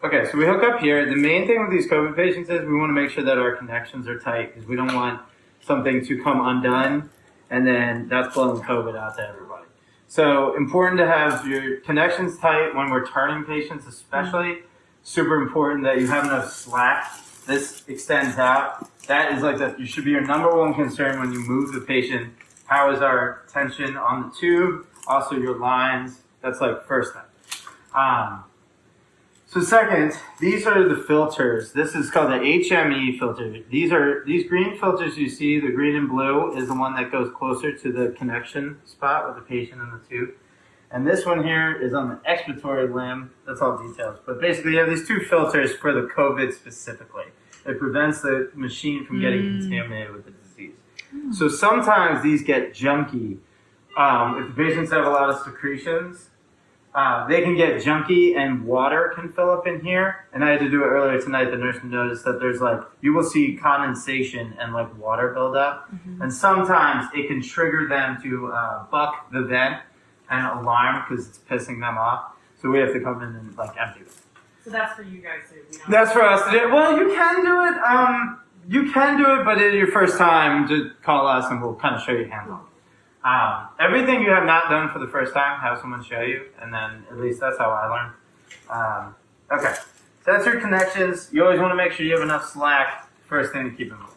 Okay, so we hook up here. The main thing with these COVID patients is we want to make sure that our connections are tight because we don't want something to come undone and then that's blowing COVID out to everybody. So important to have your connections tight when we're turning patients, especially. Super important that you have enough slack. This extends out. That is like that. You should be your number one concern when you move the patient. How is our tension on the tube? Also your lines. That's like first thing. So second, these are the filters. This is called the HME filter. These green filters you see, the green and blue is the one that goes closer to the connection spot with the patient and the tube. And this one here is on the expiratory limb. That's all details. But basically you have these two filters for the COVID specifically. It prevents the machine from getting contaminated with the disease. So sometimes these get junky. If the patients have a lot of secretions, they can get junky and water can fill up in here. And I had to do it earlier tonight. The nurse noticed that there's you will see condensation and water build up. And sometimes it can trigger them to buck the vent and alarm because it's pissing them off. So we have to come in and empty it. So that's for you guys to do. That's for us to do. Well, you can do it. You can do it, but it's your first time, just call us and we'll kind of show you hands-on. Everything you have not done for the first time, have someone show you, and then at least that's how I learned. Okay, so that's your connections. You always want to make sure you have enough slack. First thing to keep in mind.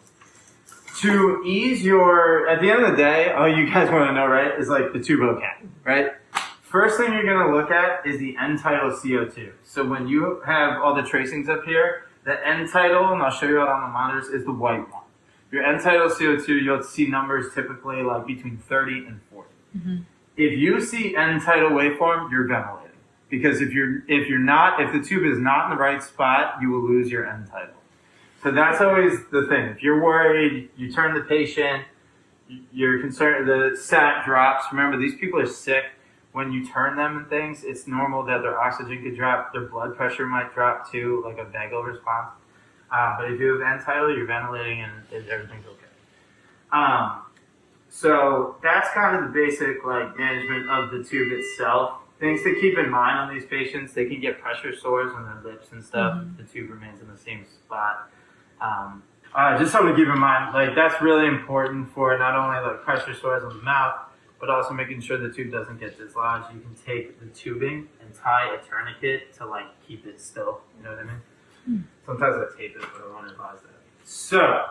To ease at the end of the day, all you guys want to know, right, is the tube okay, right? First thing you're going to look at is the end tidal CO2. So when you have all the tracings up here, the end tidal, and I'll show you out on the monitors, is the white one. Your end tidal CO2, you'll see numbers typically between 30 and 40. If you see end tidal waveform, you're ventilating. Because if the tube is not in the right spot, you will lose your end tidal. So that's always the thing. If you're worried, you turn the patient, you're concerned, the sat drops. Remember, these people are sick. When you turn them and things, it's normal that their oxygen could drop, their blood pressure might drop too, like a vagal response. But if you have end tidal, you're ventilating and everything's okay. So that's kind of the basic management of the tube itself. Things to keep in mind on these patients: they can get pressure sores on their lips and stuff. If the tube remains in the same spot. Just something to keep in mind. That's really important for not only pressure sores on the mouth, but also making sure the tube doesn't get dislodged. You can take the tubing and tie a tourniquet to keep it still. You know what I mean? Sometimes I tape it, but I won't advise that. So,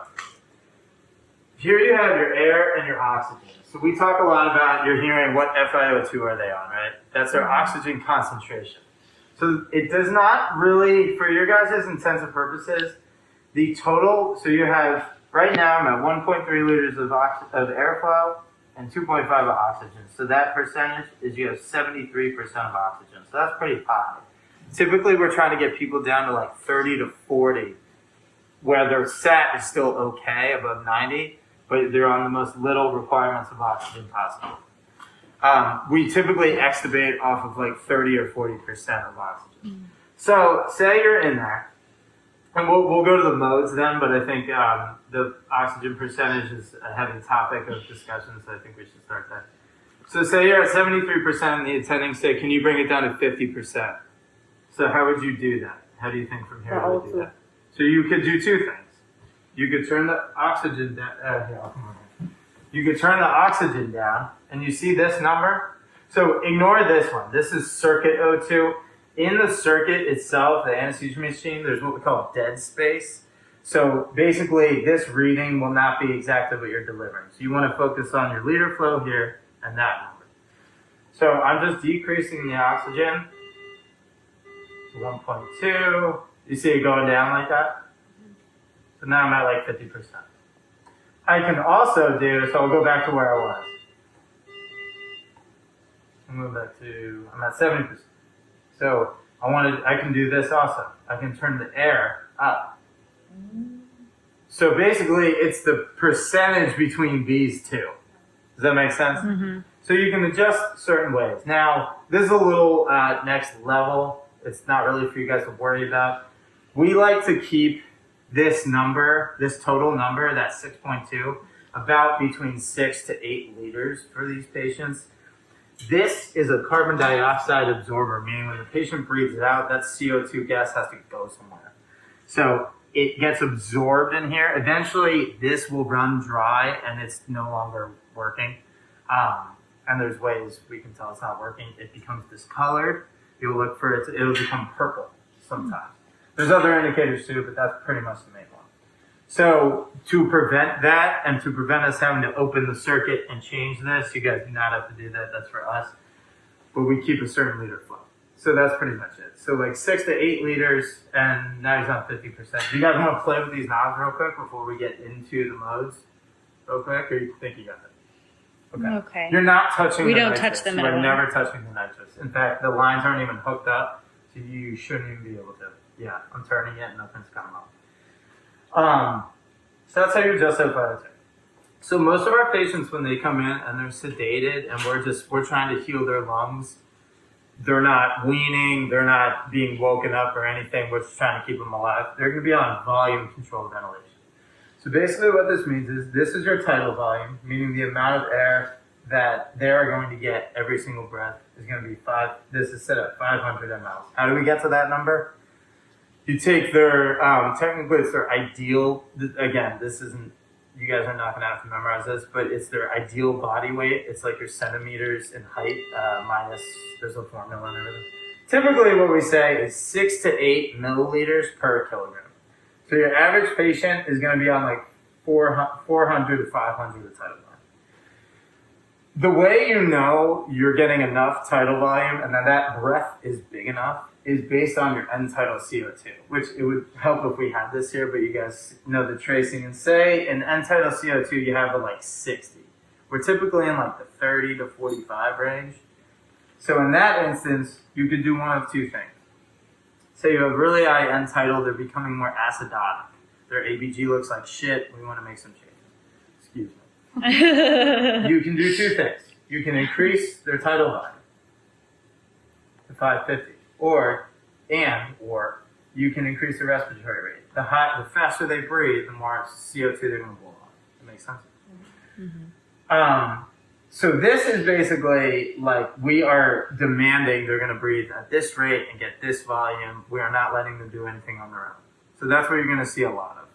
here you have your air and your oxygen. So we talk a lot about, you're hearing what FiO2 are they on, right? That's their oxygen concentration. So it does not really, for your guys' intensive purposes, the total, so you have, right now I'm at 1.3 liters of airflow and 2.5 of oxygen. So that percentage is you have 73% of oxygen. So that's pretty high. Typically, we're trying to get people down to 30 to 40, where their sat is still okay, above 90, but they're on the most little requirements of oxygen possible. We typically extubate off of 30 or 40% of oxygen. So say you're in there, and we'll go to the modes then, but I think the oxygen percentage is a heavy topic of discussion, so I think we should start there. So say you're at 73% and the attending say, can you bring it down to 50%? So how would you do that? How do you think from here you would do that? So you could do two things. You could turn the oxygen down. You could turn the oxygen down, and you see this number? So ignore this one. This is circuit O2. In the circuit itself, the anesthesia machine, there's what we call dead space. So basically, this reading will not be exactly what you're delivering. So you want to focus on your liter flow here and that number. So I'm just decreasing the oxygen. 1.2. You see it going down like that? So now I'm at 50%. I can also do, so I'll go back to where I was. I'll move back to, I'm at 70%. So I can do this also. I can turn the air up. So basically, it's the percentage between these two. Does that make sense? So you can adjust certain ways. Now, this is a little next level. It's not really for you guys to worry about. We like to keep this number, this total number, that 6.2, about between 6 to 8 liters for these patients. This is a carbon dioxide absorber, meaning when the patient breathes it out, that CO2 gas has to go somewhere. So it gets absorbed in here. Eventually, this will run dry and it's no longer working. And there's ways we can tell it's not working. It becomes discolored. You'll look for it. It'll become purple sometimes. There's other indicators too, but that's pretty much the main one. So to prevent that and to prevent us having to open the circuit and change this, you guys do not have to do that. That's for us. But we keep a certain liter flow. So that's pretty much it. So like 6 to 8 liters, and now he's on 50%. Do you guys want to play with these knobs real quick before we get into the modes real quick, or you think you got it? Okay. You're not touching We the don't nitrous. touch them You at are all. never touching the nitrous. In fact, the lines aren't even hooked up, so you shouldn't even be able to. Yeah, I'm turning it, nothing's coming up. So that's how you adjust that vitamin. So most of our patients, when they come in and they're sedated and we're trying to heal their lungs, they're not weaning, they're not being woken up or anything. We're just trying to keep them alive. They're going to be on volume controlled ventilation. So basically what this means is this is your tidal volume, meaning the amount of air that they are going to get every single breath is going to be this is set at 500 mLs. How do we get to that number? You take their, technically it's their ideal, again, this isn't, you guys are not going to have to memorize this, but it's their ideal body weight. It's like your centimeters in height, minus, there's a formula and everything. Typically what we say is 6 to 8 milliliters per kilogram. So your average patient is going to be on like 400 to 500 of tidal volume. The way you know you're getting enough tidal volume and that breath is big enough is based on your end tidal CO2, which it would help if we had this here, but you guys know the tracing. And say in end tidal CO2 you have it like 60. We're typically in like the 30 to 45 range. So in that instance, you could do one of two things. Say you have really high end tidal, they're becoming more acidotic. Their ABG looks like shit, we want to make some changes. Excuse me. You can do two things. You can increase their tidal volume to 550, or you can increase the respiratory rate. The faster they breathe, the more CO2 they're going to blow off. That makes sense? Mm-hmm. So this is basically like we are demanding they're going to breathe at this rate and get this volume. We are not letting them do anything on their own. So that's what you're going to see a lot of.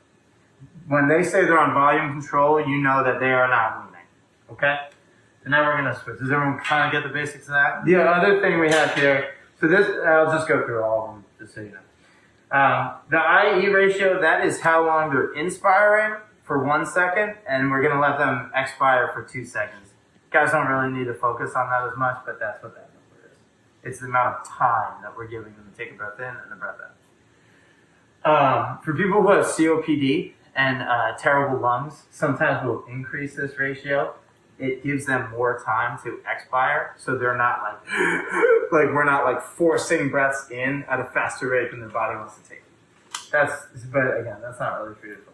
When they say they're on volume control, you know that they are not weaning. Okay? So now we're going to switch. Does everyone kind of get the basics of that? The other thing we have here, so this, I'll just go through all of them just so you know. The IE ratio, that is how long they're inspiring for 1 second, and we're going to let them expire for 2 seconds. Guys don't really need to focus on that as much, but that's what that number is. It's the amount of time that we're giving them to take a breath in and a breath out. For people who have COPD and terrible lungs, sometimes we'll increase this ratio. It gives them more time to expire, so they're not like we're not like forcing breaths in at a faster rate than their body wants to take. But again, that's not really for you to focus.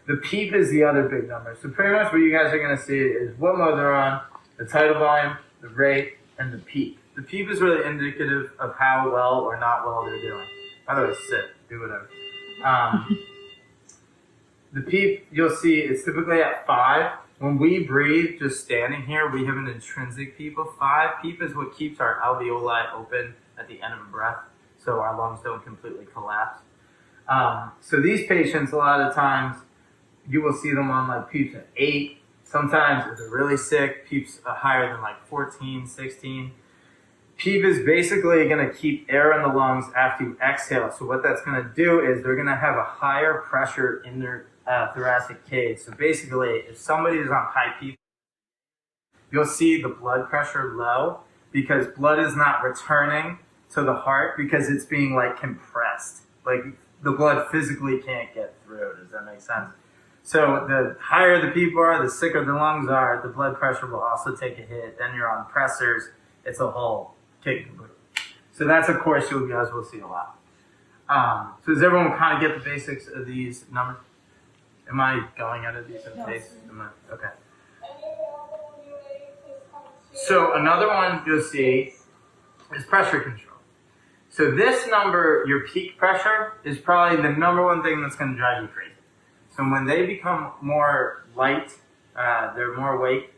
The PEEP is the other big number. So pretty much what you guys are going to see is what mode they're on, the tidal volume, the rate, and the PEEP. The PEEP is really indicative of how well or not well they're doing. By the way, sit, do whatever. The PEEP, you'll see, it's typically at 5. When we breathe, just standing here, we have an intrinsic PEEP of 5. PEEP is what keeps our alveoli open at the end of a breath, so our lungs don't completely collapse. So these patients, a lot of times, you will see them on like PEEPs at 8. Sometimes if they're really sick, PEEPs are higher than like 14, 16. PEEP is basically going to keep air in the lungs after you exhale. So what that's going to do is they're going to have a higher pressure in their thoracic cage. So basically, if somebody is on high PEEP, you'll see the blood pressure low because blood is not returning to the heart because it's being like compressed. Like the blood physically can't get through. Does that make sense? So the higher the PEEP are, the sicker the lungs are, the blood pressure will also take a hit. Then you're on pressors. It's a whole kick and boot. So that's a course you guys will see a lot. So does everyone kind of get the basics of these numbers? Am I going at a decent pace? Okay. So another one you'll see is pressure control. So this number, your peak pressure, is probably the number one thing that's going to drive you crazy. So when they become more light, they're more awake,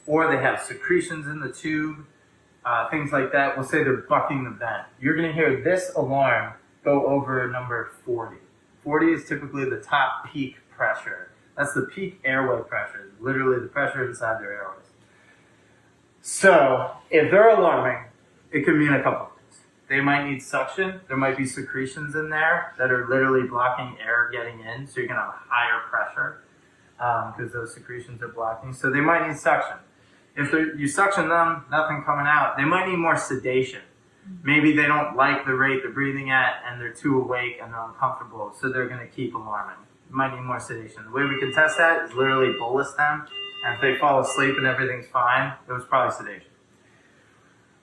or they have secretions in the tube, things like that. We'll say they're bucking the vent. You're going to hear this alarm go over a number 40. 40 is typically the top peak pressure. That's the peak airway pressure, literally the pressure inside their airways. So if they're alarming, it could mean a couple things. They might need suction. There might be secretions in there that are literally blocking air getting in, so you're going to have a higher pressure because those secretions are blocking. So they might need suction. If you suction them, nothing coming out, they might need more sedation. Maybe they don't like the rate they're breathing at and they're too awake and they're uncomfortable, so they're going to keep alarming. Might need more sedation. The way we can test that is literally bolus them, and if they fall asleep and everything's fine, it was probably sedation.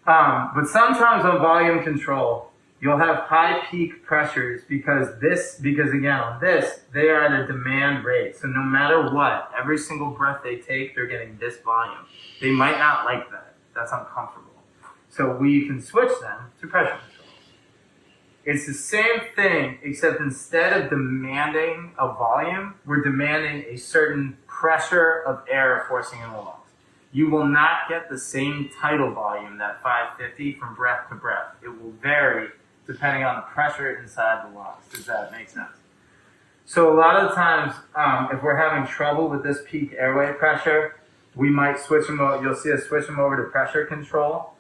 But sometimes on volume control, you'll have high peak pressures because again on this, they are at a demand rate. So no matter what, every single breath they take, they're getting this volume. They might not like that. That's uncomfortable. So we can switch them to pressure control. It's the same thing, except instead of demanding a volume, we're demanding a certain pressure of air forcing in the lungs. You will not get the same tidal volume, that 550, from breath to breath. It will vary depending on the pressure inside the lungs. Does that make sense? So a lot of the times, if we're having trouble with this peak airway pressure, we might switch them over. You'll see us switch them over to pressure control.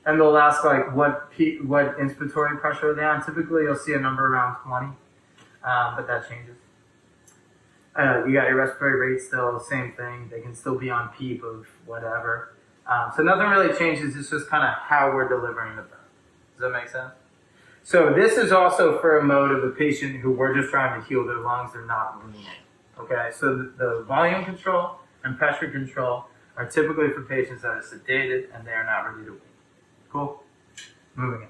And they'll ask like what inspiratory pressure are they on. Typically you'll see a number around 20, but that changes. You got your respiratory rate still, same thing. They can still be on PEEP of whatever. So nothing really changes. It's just kind of how we're delivering the breath. Does that make sense? So this is also for a mode of a patient who we're just trying to heal their lungs. They're not weaning. Okay, so the volume control and pressure control are typically for patients that are sedated and they are not ready to wean. Cool? Moving on.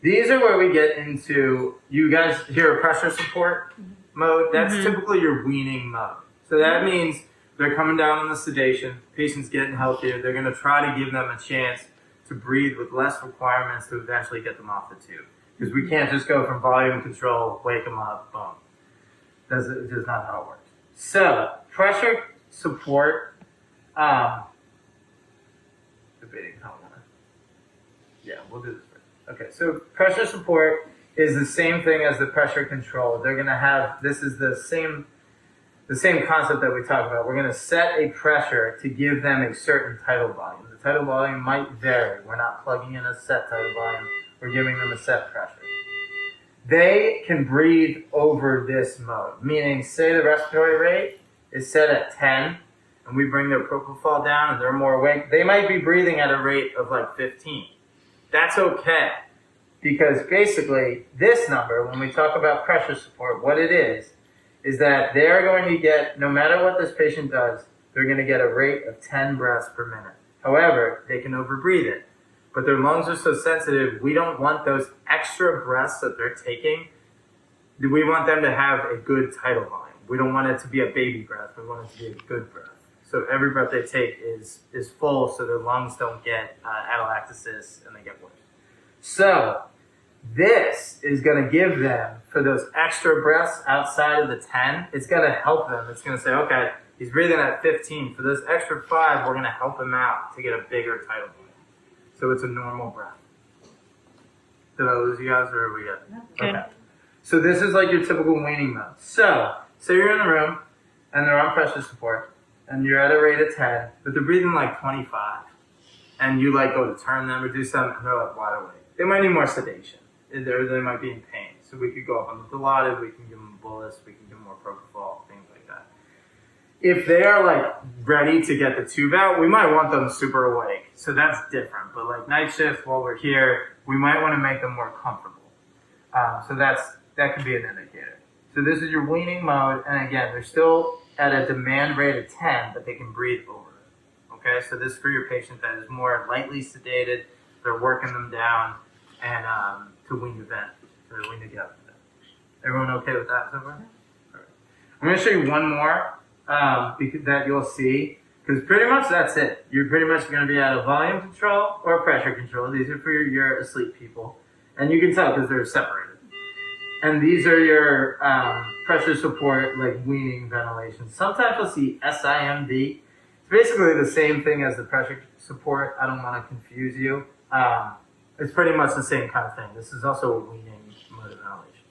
These are where we get into, you guys hear a pressure support mode. That's typically your weaning mode. So that means they're coming down on the sedation, patient's getting healthier, they're going to try to give them a chance to breathe with less requirements to eventually get them off the tube. Because we can't just go from volume control, wake them up, boom. That's just not how it works. So, pressure support, debating how yeah, we'll do this first. Okay, so pressure support is the same thing as the pressure control. They're going to have, this is the same concept that we talked about. We're going to set a pressure to give them a certain tidal volume. The tidal volume might vary. We're not plugging in a set tidal volume. We're giving them a set pressure. They can breathe over this mode, meaning say the respiratory rate is set at 10 and we bring their propofol down and they're more awake. They might be breathing at a rate of like 15. That's okay, because basically this number, when we talk about pressure support, what it is that they're going to get, no matter what this patient does, they're going to get a rate of 10 breaths per minute. However, they can overbreathe it, but their lungs are so sensitive, we don't want those extra breaths that they're taking. We want them to have a good tidal volume. We don't want it to be a baby breath. We want it to be a good breath. So every breath they take is full, so their lungs don't get atelectasis and they get worse. So this is going to give them, for those extra breaths outside of the 10, it's going to help them. It's going to say, okay, he's breathing at 15. For those extra 5, we're going to help him out to get a bigger tidal volume. So it's a normal breath. Did I lose you guys, or are we good? Okay. So this is like your typical weaning mode. So, say you're in the room, and they're on pressure support, and you're at a rate of 10, but they're breathing like 25. And you like go to turn them or do something, and they're like wide awake. They might need more sedation. They might be in pain. So we could go up on the Dilaudid, we can give them a bolus, we can give them more propofol, things like that. If they are like ready to get the tube out, we might want them super awake. So that's different. But like night shift while we're here, we might want to make them more comfortable. So that could be an indicator. So this is your weaning mode, and again, they're still at a demand rate of 10, but they can breathe over it. Okay, so this is for your patient that is more lightly sedated. They're working them down and to wean the vent, to wean the gut. Everyone okay with that so far? All right. I'm going to show you one more that you'll see, because pretty much that's it. You're pretty much going to be at a volume control or pressure control. These are for your asleep people, and you can tell because they're separated. And these are your pressure support, like weaning ventilation. Sometimes you'll see SIMV. It's basically the same thing as the pressure support. I don't want to confuse you. It's pretty much the same kind of thing. This is also a weaning mode of ventilation.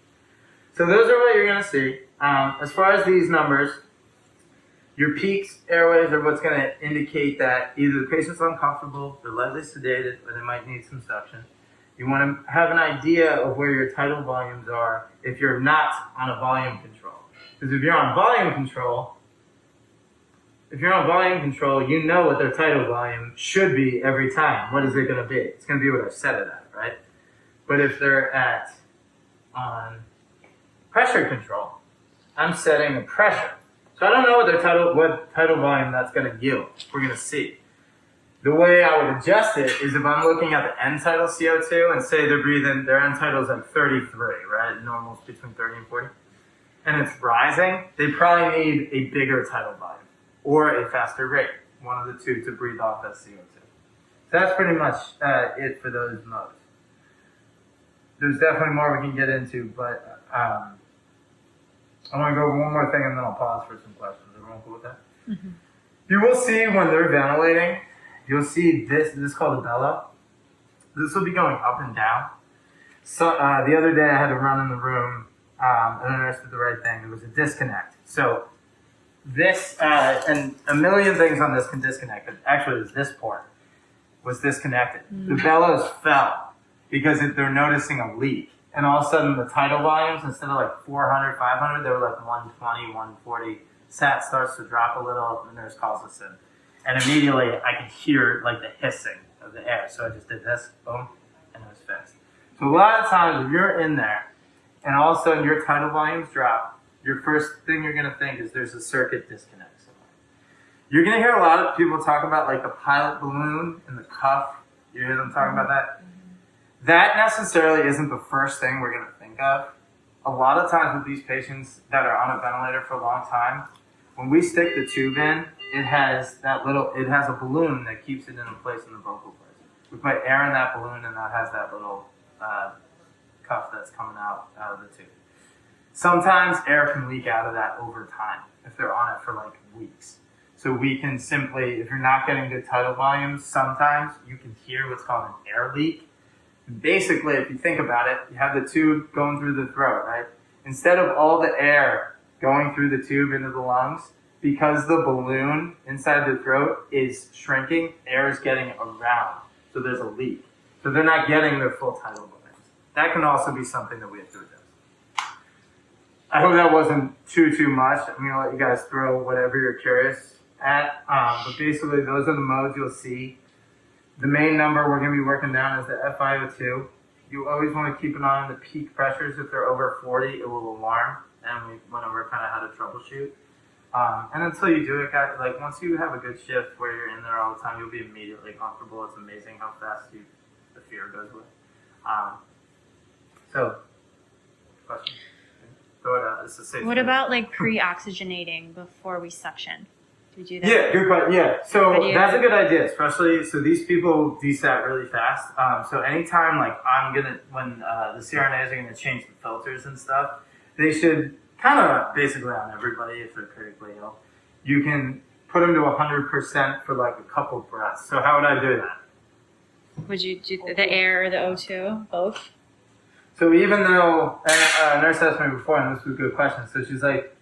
So those are what you're going to see. As far as these numbers, your peaks, airways are what's going to indicate that either the patient's uncomfortable, they're lightly sedated, or they might need some suction. You want to have an idea of where your tidal volumes are if you're not on a volume control. Because if you're on volume control, you know what their tidal volume should be every time. What is it going to be? It's going to be what I've set it at, right? But if they're on pressure control, I'm setting the pressure. So I don't know what tidal volume that's going to yield. We're going to see. The way I would adjust it is if I'm looking at the end tidal CO2 and say they're breathing, their end tidal is like 33, right? Normal's between 30 and 40. And it's rising, they probably need a bigger tidal volume or a faster rate, one of the two, to breathe off that CO2. So that's pretty much it for those modes. There's definitely more we can get into, but I want to go over one more thing and then I'll pause for some questions. Everyone cool with that? Mm-hmm. You will see when they're ventilating, you'll see this is called a bellow. This will be going up and down. So the other day I had to run in the room and the nurse did the right thing. There was a disconnect. So this, and a million things on this can disconnect, but actually it was this port was disconnected. Mm-hmm. The bellows fell because they're noticing a leak. And all of a sudden the tidal volumes, instead of like 400, 500, they were like 120, 140. Sat starts to drop a little, the nurse calls us in. And immediately I could hear like the hissing of the air. So I just did this, boom, and it was fixed. So a lot of times if you're in there and all of a sudden your tidal volumes drop, your first thing you're gonna think is there's a circuit disconnect somewhere. You're gonna hear a lot of people talk about like the pilot balloon and the cuff. You hear them talking about that? That necessarily isn't the first thing we're gonna think of. A lot of times with these patients that are on a ventilator for a long time, when we stick the tube in, it has a balloon that keeps it in place in the vocal cords. We put air in that balloon and that has that little cuff that's coming out of the tube. Sometimes air can leak out of that over time if they're on it for like weeks. So we can simply, if you're not getting good tidal volumes, sometimes you can hear what's called an air leak. Basically, if you think about it, you have the tube going through the throat, right? Instead of all the air going through the tube into the lungs, because the balloon inside the throat is shrinking, air is getting around. So there's a leak. So they're not getting their full tidal volumes. That can also be something that we have to adjust. I hope that wasn't too much. I'm going to let you guys throw whatever you're curious at. But basically, those are the modes you'll see. The main number we're going to be working down is the FiO2. You always want to keep an eye on the peak pressures. If they're over 40, it will alarm. And we went over kind of how to troubleshoot. And until you do it, guys, like once you have a good shift where you're in there all the time, you'll be immediately comfortable. It's amazing how fast the fear goes away. So, question? Throw it out. It's a safe What thing. about like pre-oxygenating before we suction? Do we do that? Yeah, good question. Yeah, so How do you- that's a good idea, especially, so these people desat really fast. So anytime, like, when the CRNAs are going to change the filters and stuff, they should kind of basically on everybody if they're critically ill, you can put them to 100% for like a couple breaths. So how would I do that? Would you do the air or the O2? Both? So even though, and a nurse asked me before, and this was a good question, so she's like,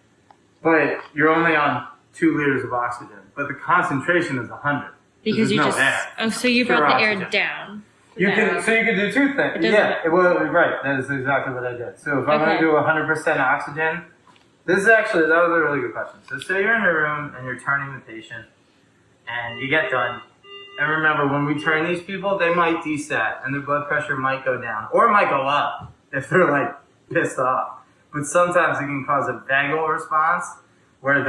but you're only on 2 liters of oxygen, but the concentration is 100. Because you no just, air. oh, so you Pure brought the oxygen. air down. You can do 2 things. It doesn't- Yeah, right. That is exactly what I did. So if I'm going Okay. to do 100% oxygen, that was a really good question. So say you're in a room and you're turning the patient, and you get done. And remember, when we turn these people, they might desat, and their blood pressure might go down, or it might go up if they're like pissed off. But sometimes it can cause a vagal response where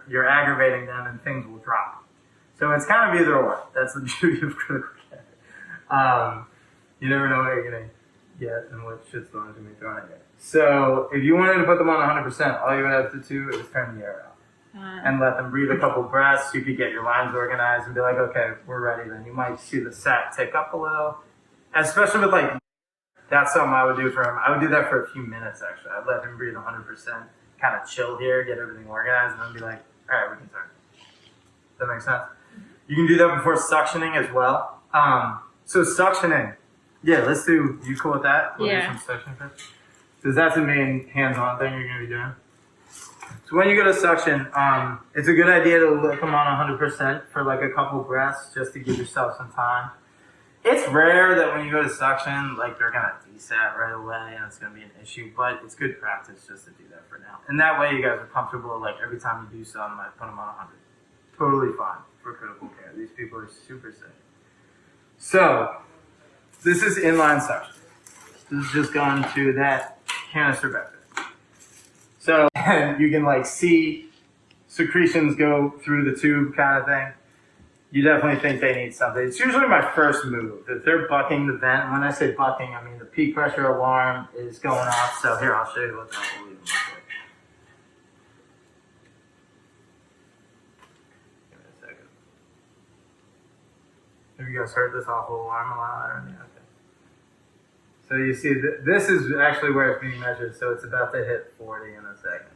you're aggravating them and things will drop. So it's kind of either or. That's the beauty of critical care. You never know what you're going to get and what shitstorms are going to be thrown at you. So if you wanted to put them on 100%, all you would have to do is turn the air out. And let them breathe a couple breaths. You could get your lines organized and be like, okay, we're ready. Then you might see the sat tick up a little. Especially with like, that's something I would do for him. I would do that for a few minutes actually. I'd let him breathe 100%, kind of chill here, get everything organized, and then be like, all right, we can turn. That makes sense? You can do that before suctioning as well. So suctioning. Yeah, let's do, you cool with that? We'll do Yeah. some suction first. Because that's the main hands-on thing you're going to be doing. So when you go to suction, it's a good idea to lick them on 100% for like a couple breaths just to give yourself some time. It's rare that when you go to suction, like they're gonna desat right away and it's gonna be an issue, but it's good practice just to do that for now. And that way you guys are comfortable, like every time you do something, I put them on 100. Totally fine for critical care. These people are super sick. So, this is inline suction. This is just gone to that canister back there. So, you can like see secretions go through the tube kind of thing. You definitely think they need something. It's usually my first move. If they're bucking the vent, and when I say bucking, I mean the peak pressure alarm is going off. So here, I'll show you what that will even look like. Give me a second. Have you guys heard this awful alarm a lot? Or anything? Okay. So you see, this is actually where it's being measured. So it's about to hit 40 in a second.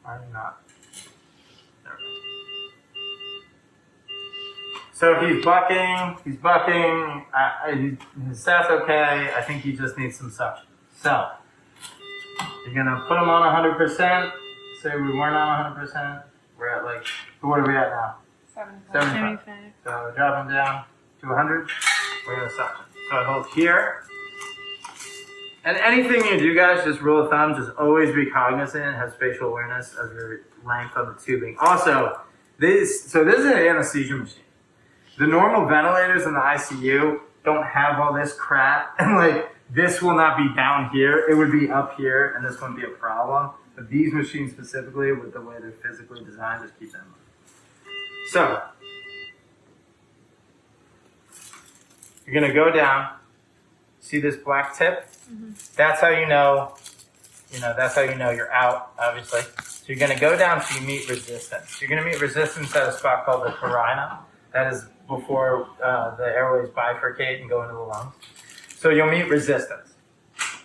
I'm not. There we go. So he's bucking, his stat's okay, I think he just needs some suction. So, you're gonna put him on 100%, say we weren't on 100%, we're at like, what are we at now? 75. So drop him down to 100, we're gonna suction. So I hold here. And anything you do, guys, just rule of thumb, just always be cognizant and have spatial awareness of your length on the tubing. Also, this is an anesthesia machine. The normal ventilators in the ICU don't have all this crap, and like this will not be down here. It would be up here, and this wouldn't be a problem. But these machines specifically, with the way they're physically designed, just keep that in mind. So, you're gonna go down. See this black tip? That's how you know, that's how you know you're out, obviously. So you're going to go down till you meet resistance. You're going to meet resistance at a spot called the carina. That is before the airways bifurcate and go into the lungs. So you'll meet resistance.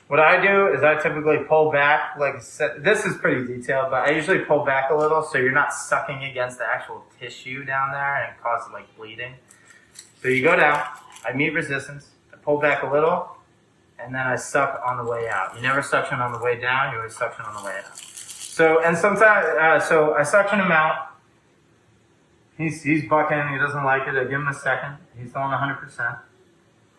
What I do is I typically pull back, this is pretty detailed, but I usually pull back a little so you're not sucking against the actual tissue down there and cause like bleeding. So you go down, I meet resistance, I pull back a little, and then I suck on the way out. You never suction on the way down, you always suction on the way out. So, and sometimes, so I suction him out. He's bucking, he doesn't like it. I give him a second. He's doing 100%.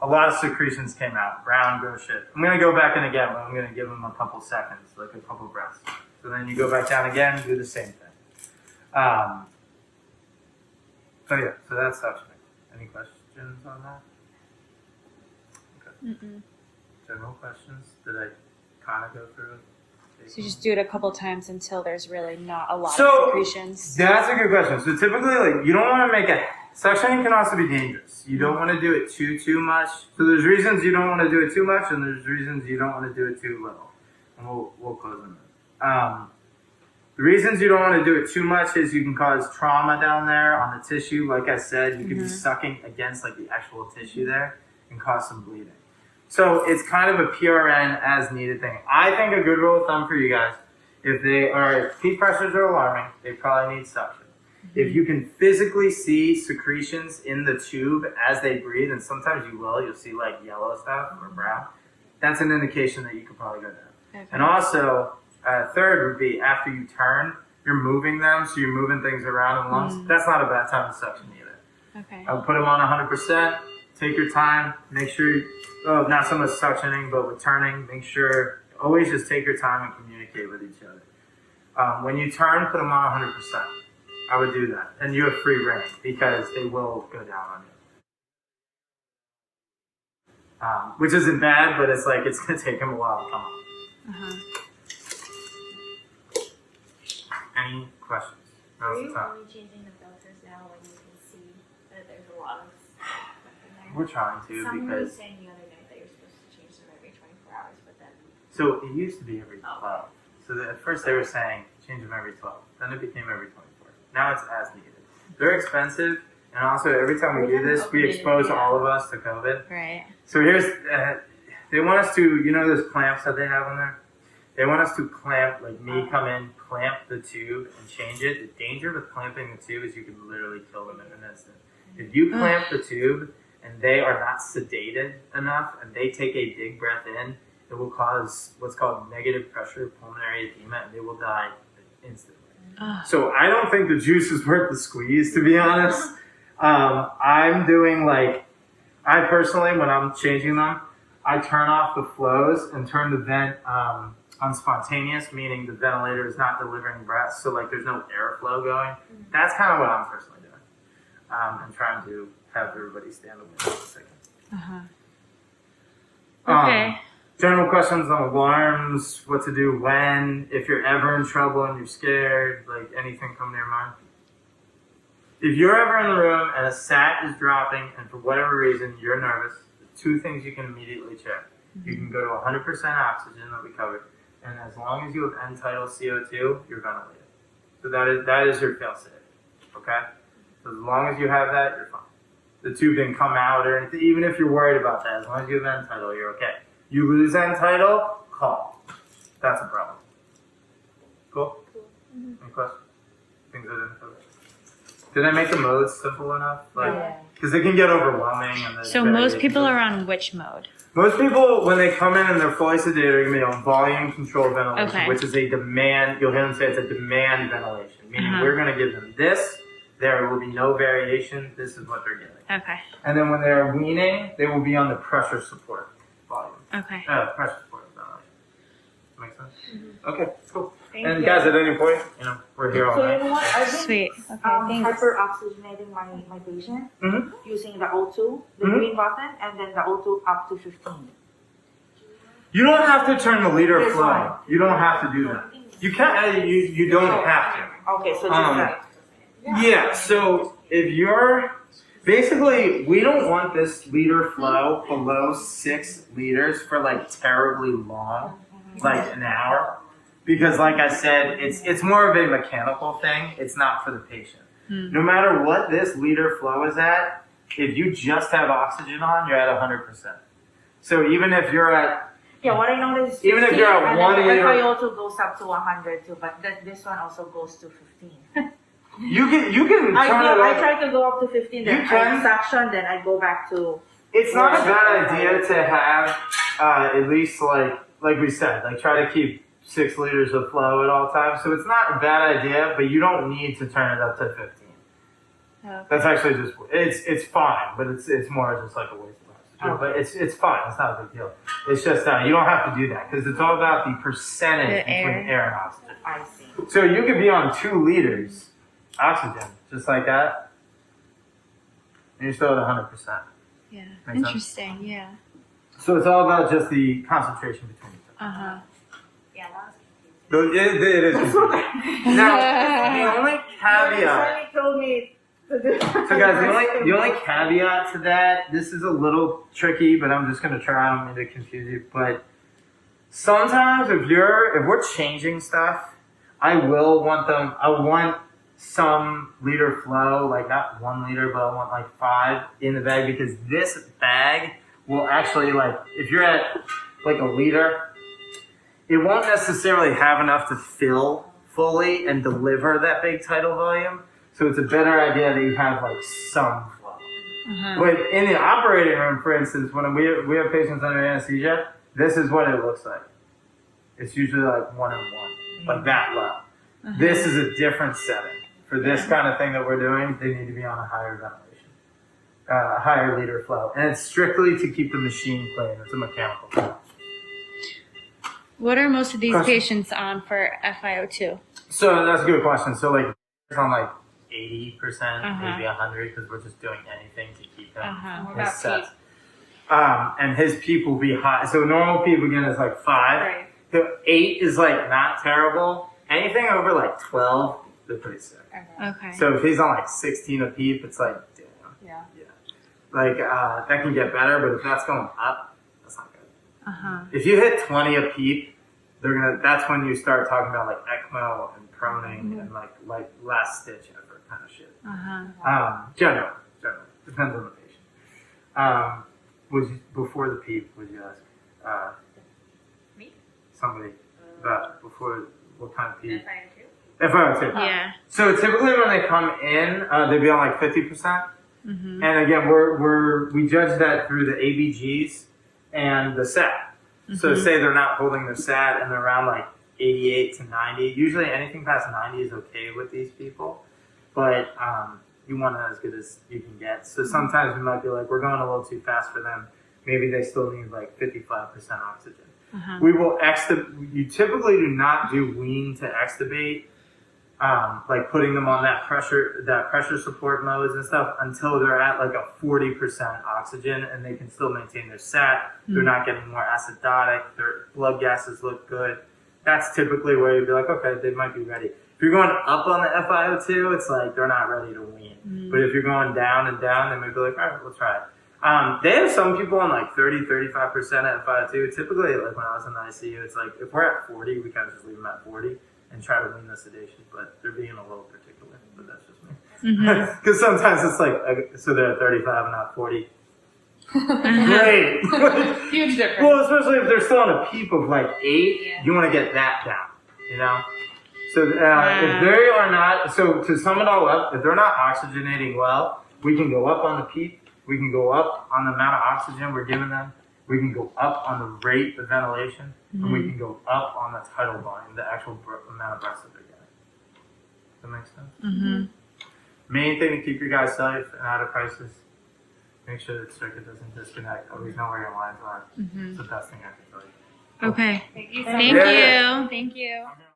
A lot of secretions came out, brown, gross shit. I'm gonna go back in again, but I'm gonna give him a couple seconds, like a couple breaths. So then you go back down again, do the same thing. So yeah, so that's suctioning. Any questions on that? Okay. General questions? Did I kind of go through it? So you just do it a couple times until there's really not a lot of secretions. That's a good question. So typically, like, you don't want to make it. Suctioning can also be dangerous. You don't want to do it too much. So there's reasons you don't want to do it too much, and there's reasons you don't want to do it too little. And we'll close on that. The reasons you don't want to do it too much is you can cause trauma down there on the tissue. Like I said, you could be sucking against like the actual tissue there and cause some bleeding. So it's kind of a PRN as needed thing. I think a good rule of thumb for you guys, if peak pressures are alarming, they probably need suction. If you can physically see secretions in the tube as they breathe, and sometimes you'll see like yellow stuff or brown, that's an indication that you could probably go down. Okay. And also, third would be after you turn, you're moving them, so you're moving things around in the lungs. That's not a bad time to suction either. Okay. I would put them on 100%, take your time, make sure, not so much suctioning, but with turning, make sure, always just take your time and communicate with each other. When you turn, put them on 100%. I would do that. And you have free reign because they will go down on you. Which isn't bad, but it's like, it's going to take them a while to come on. Any questions? Are you only changing the filters now when you can see that there's a lot of stuff in there? We're trying to Someone because... was saying the other night that you're supposed to change them every 24 hours, but then... So it used to be every 12. So at first they were saying change them every 12. Then it became every 24. Now it's as needed. They're expensive, and also every time we do this, we expose all of us to COVID. Right. So here's, they want us to, those clamps that they have on there? They want us to clamp, like me come in, clamp the tube and change it. The danger with clamping the tube is you can literally kill them in an instant. If you clamp the tube and they are not sedated enough and they take a big breath in, it will cause what's called negative pressure pulmonary edema and they will die instantly. So I don't think the juice is worth the squeeze, to be honest. I'm doing I personally, when I'm changing them, I turn off the flows and turn the vent on spontaneous, meaning the ventilator is not delivering breath, so there's no airflow going. That's kind of what I'm personally doing. And trying to have everybody stand away for a second. Okay. General questions on alarms, what to do when, if you're ever in trouble and you're scared, anything come to your mind? If you're ever in the room and a sat is dropping and for whatever reason you're nervous, the two things you can immediately check. You can go to 100% oxygen that we covered, and as long as you have end-tidal CO2, you're ventilated. So that is your fail-safe, okay? So as long as you have that, you're fine. The tube didn't come out or anything, even if you're worried about that, as long as you have end-tidal, you're okay. You lose end-tidal, call. That's a problem. Cool? Any questions? Things I didn't cover? Did I make the modes simple enough? Because it can get overwhelming. And So most people are on which mode? Most people, when they come in and they're fully sedated, are going to be on volume controlled ventilation, Okay. which is a demand. You'll hear them say it's a demand ventilation, meaning we're going to give them this. There will be no variation. This is what they're getting. Okay. And then when they're weaning, they will be on the pressure support volume. Okay. Pressure support ventilation. Make sense? Okay, cool. Thank And you. guys, at any point, we're here all So you night. know what? I've been Sweet. Okay. Thanks. hyperoxygenating my patient Mhm. using the O2, the Mhm. green button, and then the O2 up to 15. You don't have to turn the liter There's flow. one. You don't have to do that. You can't. You don't have to. Okay, so just that. Yeah, so if you're basically, we don't want this liter flow below 6 liters for terribly long, an hour, because like I said, it's more of a mechanical thing. It's not for the patient. No matter what this liter flow is at, if you just have oxygen on, you're at 100%. So even if you're at Yeah, what I noticed is Even if you're at and 1 then liter- FiO2 goes up to 100 too, but this one also goes to 15. you can I turn it I up. try to go up to 15, then You can. I suction, then I go back to. It's not a bad idea to have at least like we said, try to keep 6 liters of flow at all times. So it's not a bad idea, but you don't need to turn it up to 15. Okay. That's actually just it's fine, but it's more just like a waste of oxygen. Okay. But it's fine. It's not a big deal. It's just you don't have to do that because it's all about the percentage The between air and oxygen. I see. So you could be on 2 liters oxygen just like that, and you're still at 100%. Yeah. Makes sense. Interesting. Yeah. So it's all about just the concentration between each other. Uh-huh. Yeah, that was confusing. It is confusing. Now, the only caveat, Somebody told me to do. so guys, the only caveat to that, this is a little tricky, but I'm just gonna try. I don't mean to confuse you, but sometimes if we're changing stuff, I want some liter flow, not 1 liter, but I want 5 in the bag because this bag will actually if you're at a liter, it won't necessarily have enough to fill fully and deliver that big tidal volume. So it's a better idea that you have some flow. Uh-huh. But in the operating room, for instance, when we have patients under anesthesia, this is what it looks like. It's usually 1 and 1, that low. This is a different setting. For this kind of thing that we're doing, they need to be on a higher ventilation, higher liter flow. And it's strictly to keep the machine clean. It's a mechanical thing. What are most of these Question. patients on for FiO2? So that's a good question. So it's on 80%, Uh-huh. maybe 100, because we're just doing anything to keep him. Uh-huh. What His about sets. Pete? And his PEEP will be high. So normal PEEP again is 5. Right. The 8 is not terrible. Anything over 12, they're pretty sick. Okay. So if he's on 16 a PEEP, it's damn. Yeah. That can get better, but if that's going up, that's not good. Uh-huh. If you hit 20 a PEEP, that's when you start talking about ECMO and proning and last stitch effort kind of shit. Uh-huh. Generally. Depends on the patient. Before the PEEP, would you ask? Me? Somebody. before what kind of PEEP? FiO2? FiO2. Yeah. So typically when they come in, they'd be on like 50%. Mm-hmm. And again, we judge that through the ABGs and the SAT. So Mhm. say they're not holding their SAT and they're around like 88 to 90. Usually anything past 90 is okay with these people, but you want it as good as you can get. So sometimes we might be like, we're going a little too fast for them. Maybe they still need like 55% oxygen. Uh-huh. We will you typically do not do wean to extubate, like putting them on that pressure support modes and stuff until they're at like a 40% oxygen and they can still maintain their SAT. They're not getting more acidotic. Their blood gases look good. That's typically where you'd be like, okay, they might be ready. If you're going up on the FiO2, it's like they're not ready to wean. But if you're going down and down, they might be like, all right, we'll try it. They have some people on like 30-35% FiO2. Typically, like when I was in the ICU, it's like if we're at 40, we kind of just leave them at 40 and try to wean the sedation. But they're being a little particular, but that's just me. Mhm. Because sometimes it's like, so they're at 35 and not 40. Great. Huge difference. Well, especially if they're still on a PEEP of like 8, Yeah. you want to get that down, you know? So if they are not, so to sum it all up, if they're not oxygenating well, we can go up on the PEEP, we can go up on the amount of oxygen we're giving them, we can go up on the rate of ventilation, and we can go up on the tidal volume, the actual amount of breaths that they're getting. Does that make sense? Mhm. Main thing to keep your guys safe and out of crisis, make sure that circuit doesn't disconnect. Always know where your lines are. Mhm. It's the best thing I can tell you. Okay. Thank you so Thank Yeah. you. Thank you.